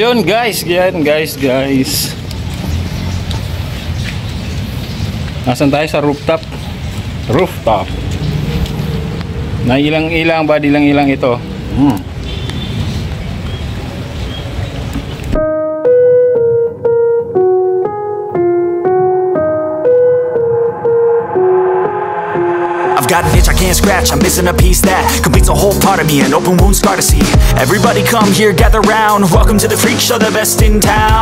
Yun guys, guys. Nasaan tayo sa rooftop? Nailang-ilang ba? Dilang-ilang ito. Got an itch I can't scratch, I'm missing a piece that completes a whole part of me, an open wound scar to see. Everybody come here, gather round, welcome to the freak show, the best in town.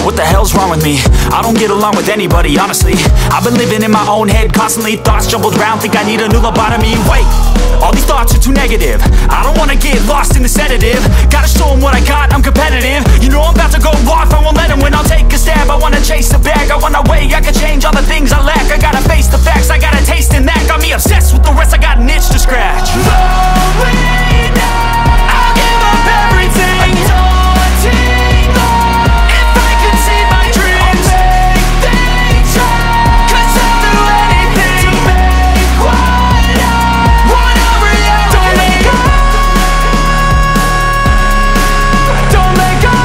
What the hell's wrong with me? I don't get along with anybody, honestly. I've been living in my own head constantly, thoughts jumbled around, think I need a new lobotomy. Wait, all these thoughts are too negative, I don't wanna get lost in the sedative. Gotta show them what I got, I'm competitive. You know I'm about to go off, I won't let them win, I'll take a stab. I wanna chase the bag, I wanna weigh, I can change all the things I lack. I gotta face the facts, I got a taste in that. Got me obsessed with the rest, I got an itch to scratch. Slowly now, I'll give up everything. A daunting loss. If I could see my dreams, I'll make things right. 'Cause I'll do anything to make what I want a reality. Don't let go. Don't let go.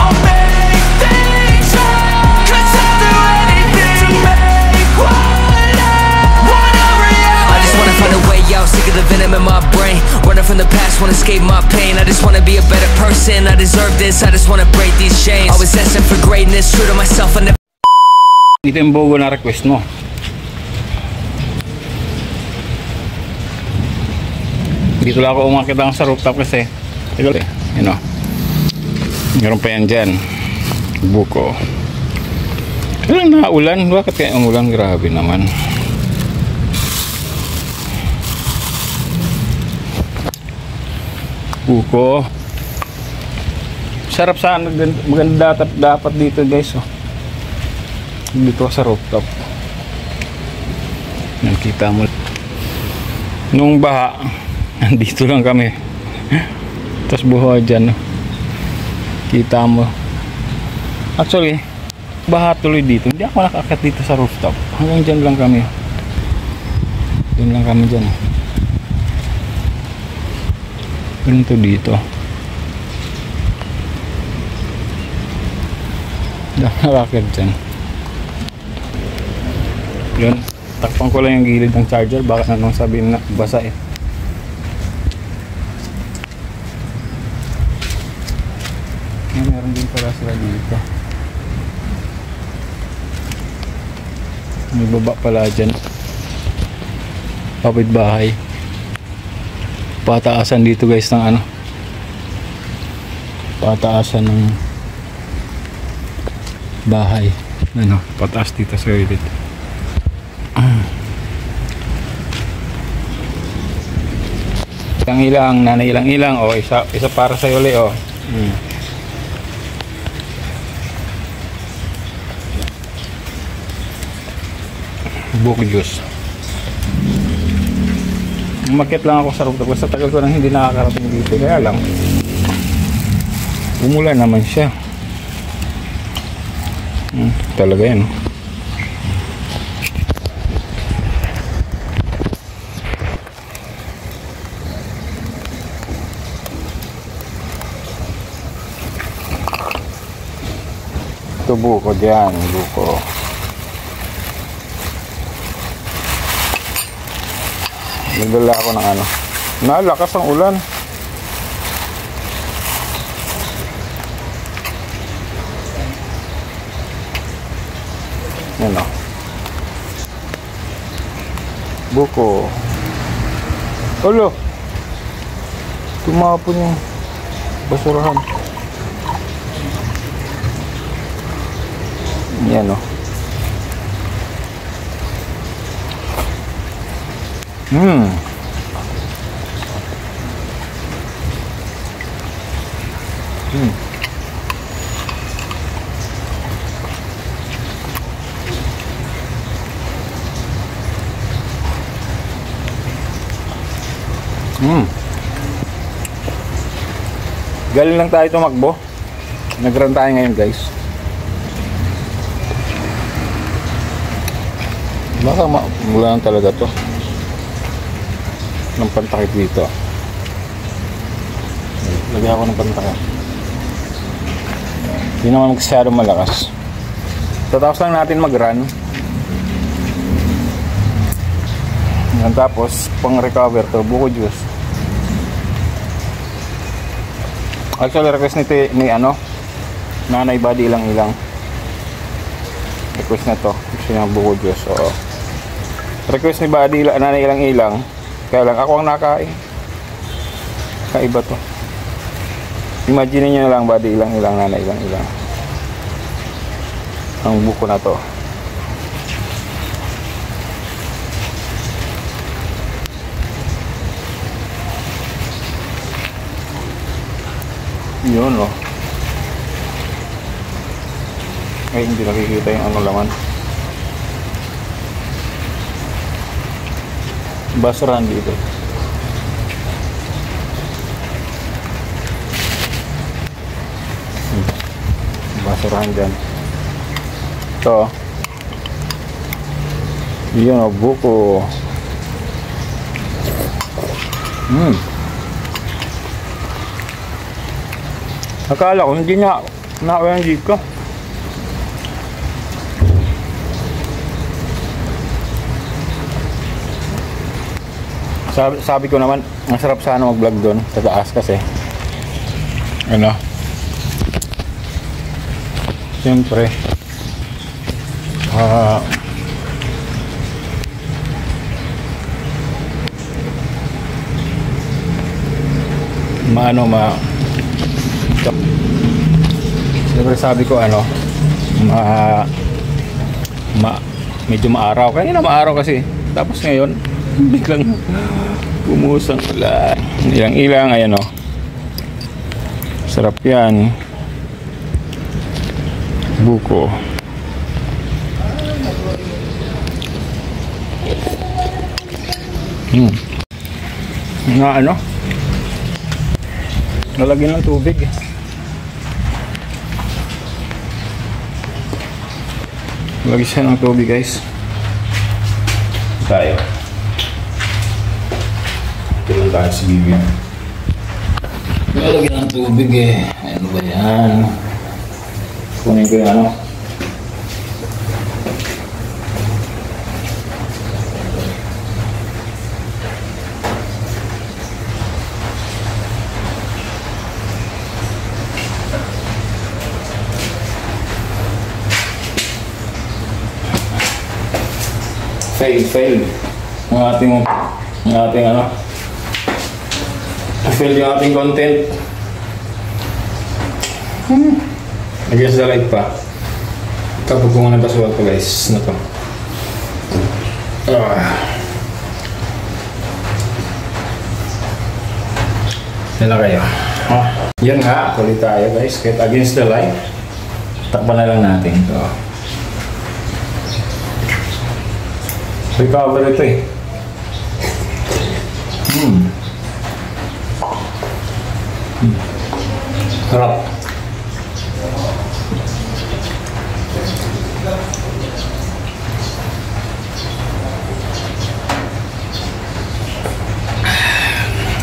I'll make things right. 'Cause I'll do anything to make what I want a reality. I just wanna find a way out, sick of the venom in my brain. Running from the past, wanna escape my pain. I just wanna be a better person, I deserve this. I just wanna break these chains. Always asking for greatness, true to myself, I never. Dito yung bogo na request mo. Dito lang ako umakit lang sa rooftop kasi you know, meron pa yan dyan buko. Kailan na ulan? Bakit kaya ang ulan? Grabe naman. Buko. Sarap sana, maganda dapat dito guys. Dito sa rooftop. Nakita mo. Nung baha, nandito lang kami. Tapos buha dyan. Kita mo. Actually, baha tuloy dito. Hindi ako nakakit dito sa rooftop. Hanggang dyan lang kami. Dyan lang kami dyan. Ganito dito. Hindi ako nakakit dyan. Yun. Takpan ko lang yung gilid ng charger. Baka anong sabihin na basa eh. Meron din pala sila dito. May baba pala dyan. Kapitbahay. Pataasan dito guys ng ano. Pataasan ng bahay. Ano, pataas dito sa ulit. Ilang nanay ilang oh, isa para sa uli oh. Buko juice. Umakyat lang ako sa rooftop kasi tagal ko nang hindi nakakarating dito, kaya lang umulan naman siya. Talaga yan. Ito buko dyan, buko. Nagdala ako ng ano. Nalakas ang ulan. Yan o. Buko. Olo. Tumapon yung basurahan. Yan o. Galing lang tayo tumakbo. Nag-run tayo ngayon guys. Baka mula lang talaga to ng pantakip dito. Lagyan ako ng pantaka. Hindi naman masyado malakas. So tapos lang natin mag-run. Yan, tapos pang recover to buko juice. Actually request ni ano Nanay Body ilang request na to. Gusto niya buko juice. So request ni Body Nanay ilang kaya lang ako ang nakain. Kaiba to. Imagine niyo lang Body ilang Nanay ilang ang buko na to. Yun oh. Ay hindi nakikita yung ano laman. Basurahan dito. Basurahan dyan. Ito. Yun o, buko. Akala ko hindi niya na-ONG ko. Sabi ko naman, masarap sana mag-vlog doon sa taas kasi ano, siyempre siyempre sabi ko ano, medyo maaraw. Kanina maaraw kasi, tapos ngayon biglang bumusang ulan. Ilang ayan o. Sarap yan. Buko. Nga ano, nalagyan ng tubig. Lagi siya ng tubig guys. Tayo. Ito lang tayo sa bibig. Nalagyan ng tubig eh. Ano ba yan? Kunin ko yung ano. Fail ang ating ano, fail yung ating content. Lagyan sa light pa. Kapag kung ano password ko guys na to. Yan na kayo. Yan nga, tuloy tayo guys. Kahit against the light, takpan na lang natin ito. Recover ito eh. Sarap.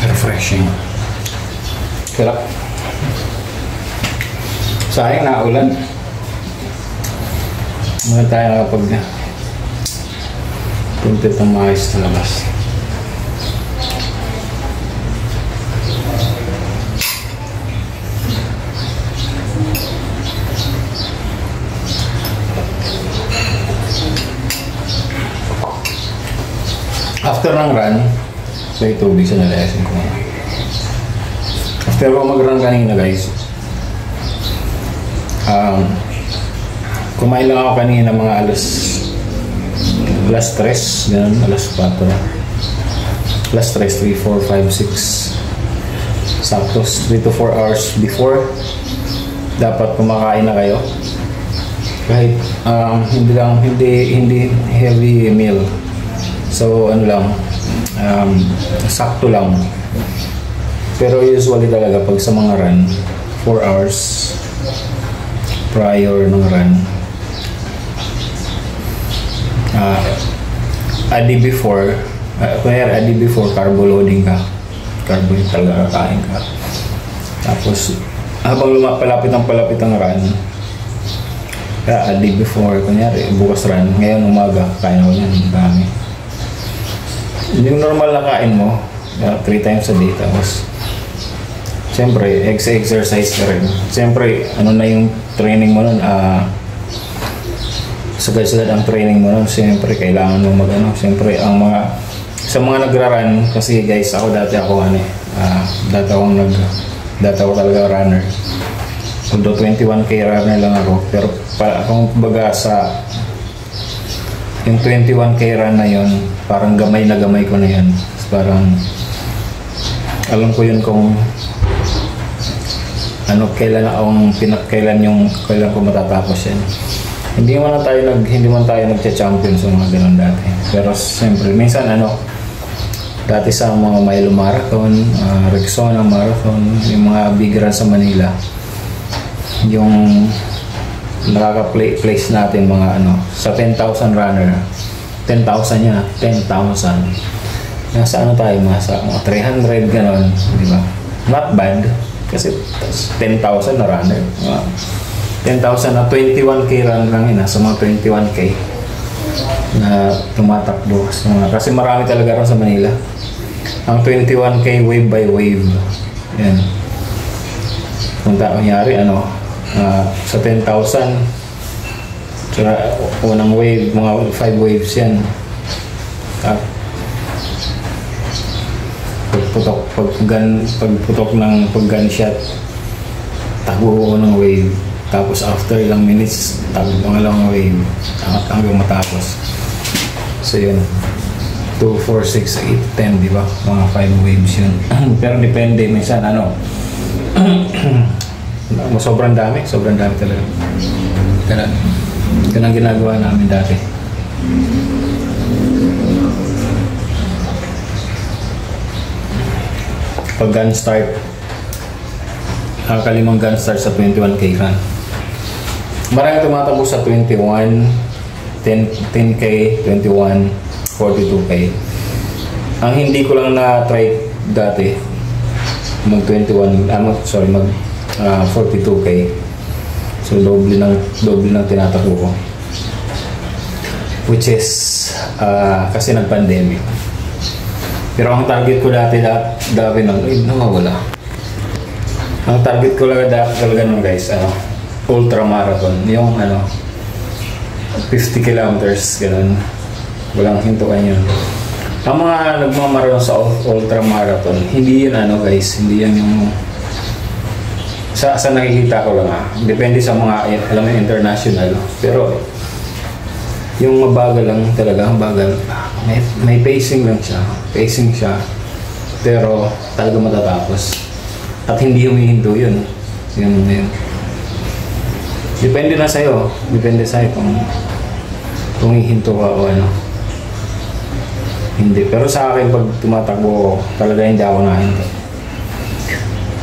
Refreshing. Sarap. Sayang na ulan. Muna tayo nakapag content ng maayos sa labas. After ng run, so yung tubig sa nalayasin ko. After ko mag-run kanina guys, kumain lang ako kanina mga alas 3, ganun, alas 4. Alas 3, 3, 4, 5, 6. Saktos, 3 to 4 hours before dapat kumakain na kayo. Kahit hindi heavy meal. So ano lang, sakto lang. Pero usually talaga pag sa mga run, 4 hours prior ng run, a day before, carbo loading ka. Carbo yung talaga kain ka. Tapos, habang palapit ang run, kaya a day before, kunyari, bukas run, ngayon umaga, kain ako yan, dami. Yung normal na kain mo, 3 times a day, tapos, siyempre, exercise ka rin. Siyempre, ano na yung training mo nun, sagad-sagad ang training mo nun, siyempre, kailangan mo siyempre, sa mga nagra-run, kasi guys, dati ako talaga runner. Although 21k runner lang ako, pero kung baga yung 21k run na yun, parang gamay ko na yun. Parang alam ko yun kung kailan ko matatapos yan. Hindi man tayo nagcha-champion sa mga ganun dati. Pero siyempre, minsan dati sa mga Milo Marathon, Rexona Marathon, yung mga big run sa Manila, yung nakaka-place natin mga sa 10,000 runner, 10,000 yan, 10,000. Nasa tayo, sa mga 300 ganon, di ba? Not bad, kasi 10,000 na runner. 10,000 na 21k run lang yun, sa mga 21k na tumatakbo. Kasi marami talaga rin sa Manila. Ang 21k wave by wave. Yan. Kung kunyari, sa 10,000, unang wave, mga 5 waves yan. Pagputok ng gunshot, takbo ng wave. Tapos after ilang minutes, takbo pangalawang wave hanggang matapos. So yun, 2, 4, 6, 8, 10, di ba? Mga 5 waves yun. Pero depende, minsan sobrang dami talaga. Ganun ginagawa namin dati. Pag gun start, nakakalimang gun start sa 21k run. Marami tumatakbo sa 21, 10k, 21, 42k. Ang hindi ko lang na-try dati, mag 42k. So doble ng tinatakbo ko. Which is kasi nag-pandemic. Pero ang target ko dati nawawala. Ang target ko talaga nun guys, ultra marathon, yung 50 kilometers, ganun. Walang hintuan yun. Ang mga nagmamarathon sa ultra marathon, hindi yun guys, hindi yan yung sa nakikita ko lang depende sa mga international, pero yung mabagal lang talaga, bagal. May pacing siya, pero talaga matatapos at hindi humihinto yun. Depende sa'yo kung hihinto ka o hindi. Pero sa akin, pag tumatakbo talaga hindi ako nahinto.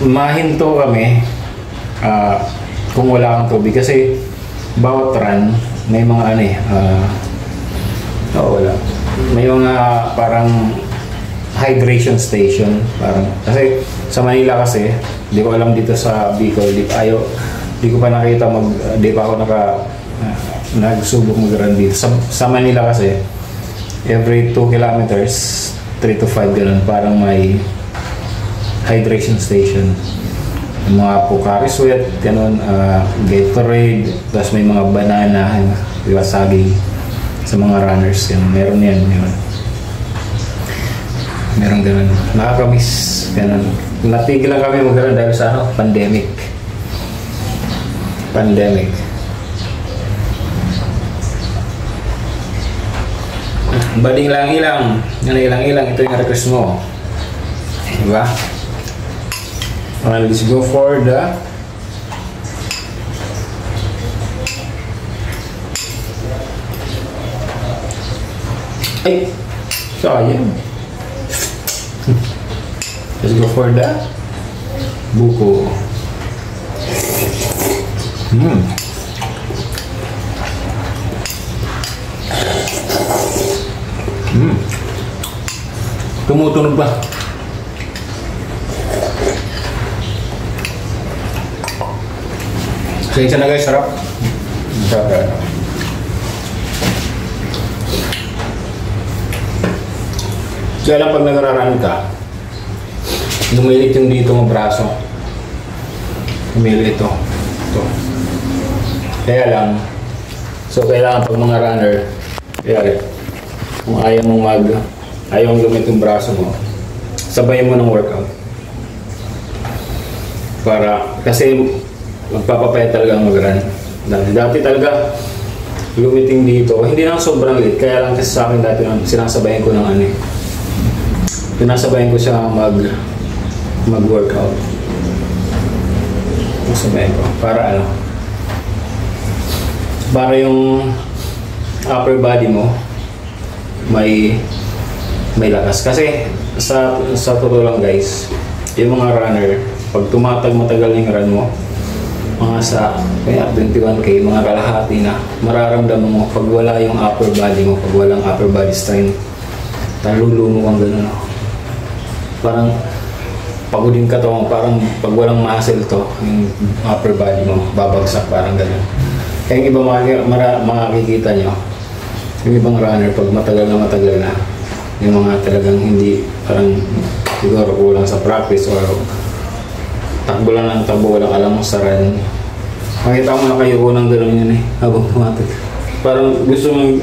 Mahinto kami kung wala kang tubig, kasi bawat run may mga wala. May mga parang hydration station, kasi sa Manila, kasi di ko alam dito sa Bicol, di ko pa nakita di pa ako nagsubok mag-run dito sa Manila. Kasi every 2 kilometers 3 to 5 ganun, parang may hydration station. Mga Pocari Sweat, ganun, Gatorade, tapos may mga banana, saging sa mga runners, ganun. Meron yan. Meron ganun. Nakakamiss, ganun. Natigil lang kami mag-run dahil sa pandemic. Bading lang ilang. Ito yung request mo. Diba? Let's go for the sayang. Let's go for the buko. Tumutunog ba? Pasensya na guys, sarap. Sarap. Kaya lang pag nagrarun ka, lumilit yung dito ng braso. Lumilit ito. Ito. Kaya lang, so kailangan pag mga runner, kaya kung ayaw mong ayaw mong lumit yung braso mo, sabayin mo ng workout. Kasi magpapapayat talaga ang mag-run. Dati talaga, lumiting dito, hindi na sobrang lit, kaya lang kasi sa akin dati sinasabayin ko ng ano eh. Pinasabayin ko siya mag-workout. Sabayin ko, para para yung upper body mo may lakas. Kasi sa totoo lang guys, yung mga runner, pag matagal yung run mo, mga sa 21k, mga kalahati na, mararamdaman mo pag wala yung upper body mo, pag walang upper body strength, talulumo kang gano'n. Parang pagodin ka to, parang pag walang muscle to, yung upper body mo, babagsak, parang gano'n. Kaya yung iba makikita nyo, yung ibang runner, pag matagal na, yung mga talagang hindi, parang siguro kulang sa practice or takbo lang ng takbo, walang alam mo sa run. Makita mo na kayo unang gano'n yun eh, habang tumatag. Parang gusto mong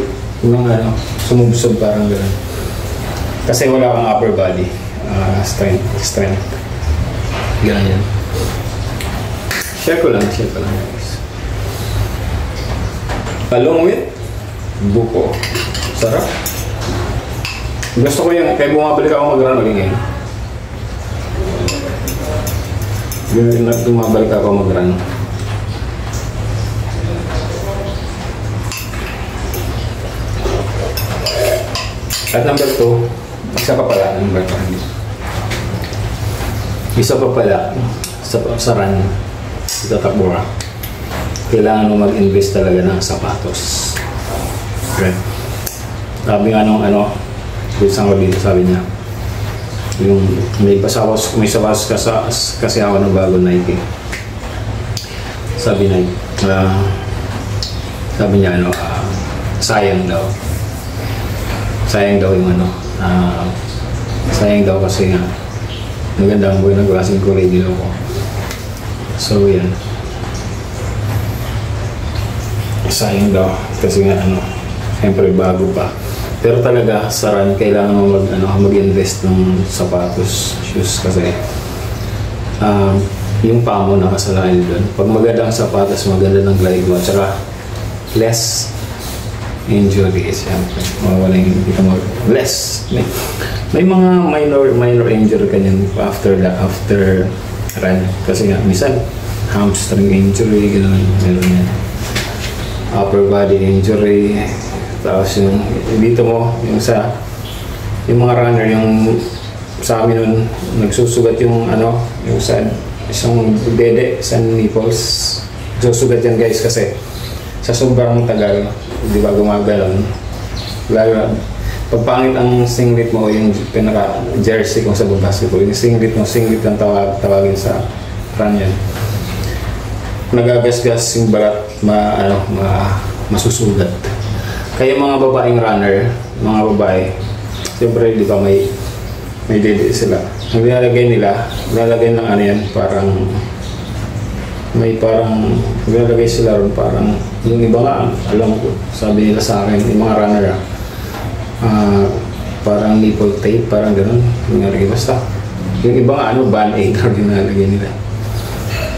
sumubsob, parang gano'n. Kasi wala kang upper body, strength. Gano'n yan. Share ko lang guys. Along with buko. Sarap. Gusto ko yung, kaya bumabalik ako mag-run ulit ngayon. Bumabalik ako mag-run. At number 2, isa pa pala, number 2. Isa pa pala, sa run, itatakbo ka. Kailangan mo mag-invest talaga ng sapatos. Okay. Sabi nga nung isang ko dito, sabi niya, yung may sapatos kasi ako ng bago Nike. Sabi niya sayang daw yung sayang daw kasi nga maganda ang buhay ng klaseng kulay dilaw ko. So yan, sayang daw kasi nga siyempre bago pa. Pero talaga sa run kailangan mo mag-invest ng sapatos, shoes, kasi yung paa mo nakasalay doon. Pag maganda ang sapatos, maganda ng glide mo, at saka less injuries. Mawala yung less. May mga minor injury kanyan after run. Kasi nga, minsan hamstring injury, gano'n, meron yan. Upper body injury, tapos yung dito mo, yung mga runner, yung sa amin nun, nagsusugat yung yung isang dede, sa nipples. Susugat yan guys kasi sa sobrang tagal, di ba gumagalaw. Lalo, pagpangit ang singlet mo, yung pinaka-jersey kung sa basketball, yung singlet ang tawagin sa run yan. Nagagasgas yung balat, masusugat. Kaya mga babaeng runner, mga babae, siyempre di ba may dede sila. Ang nilalagay ng yan, nilalagay sila ron, parang yung iba nga, alam ko, sabi nila sa akin, yung mga runner, parang nipple tape, parang gano'n, nilalagay basta. Yung iba nga, band-aid rin nilalagay nila.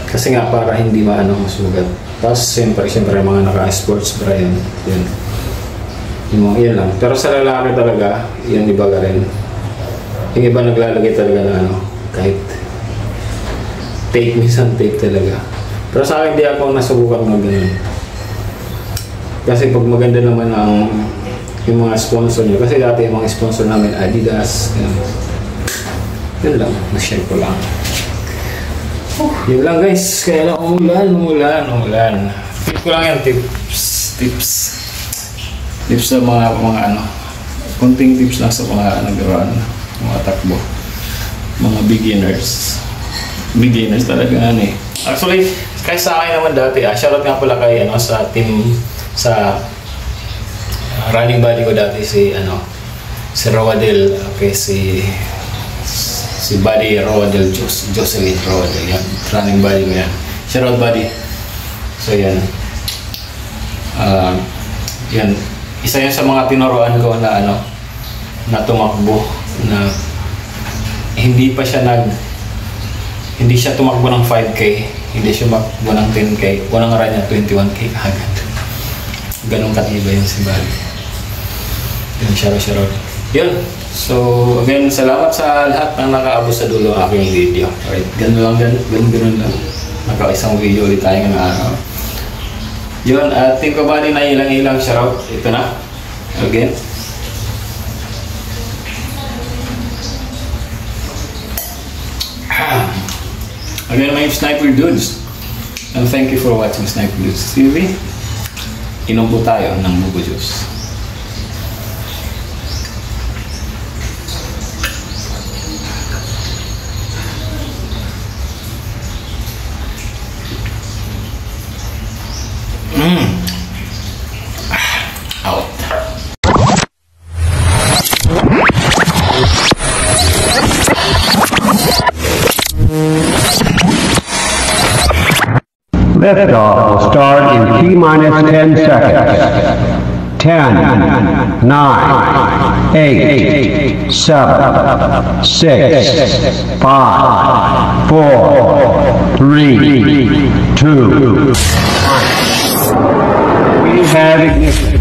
Kasi nga, para hindi masugat. Tapos, siyempre, mga naka-sports bra yan. Yan lang. Pero sa lalaki talaga, yan iba ka rin. Yung iba naglalagay talaga na kahit tape, minsan tape talaga. Pero sa akin, hindi ako nasubukan ng ganun. Kasi pag maganda naman yung mga sponsor nyo, kasi dati yung mga sponsor namin, Adidas, yun lang, na-share ko lang. Yun lang guys, kaya lang umulan. Tip ko lang yan, tips sa mga konting tips lang sa mga nag-run, mga takbo, mga beginners talaga Actually, Kaya sa akin naman dati, shoutout nga pala kay sa team sa running buddy ko dati si Rowadel, okay, si buddy Rowadel, Jocelyn Rowadel, yan, running buddy ko yan. Shoutout buddy. So yan. Yan. Isa yan sa mga tinuruan ko na na tumakbo na hindi siya tumakbo ng 5K, hindi siya tumakbo ng 10K, unang run niya 21K agad. Ganun katibay yun si Buddy. Yun, shoutout. Yun. So, again, salamat sa lahat ng nakaabot sa dulo ng aking video. Alright, ganun lang. Naka-isang video ulit tayo ngayong araw. Yun, Team Kabady na ilang-ilang shoutout. Ito na. Again. Again, my name is Sniper Dudes. And thank you for watching Sniper Dudes TV. Inom po tayo ng Buko Juice. Out. Liftoff will start in T-minus 10 seconds. 10, 9, 8, 7, 6, 5, 4, 3, 2, 1. We have ignition.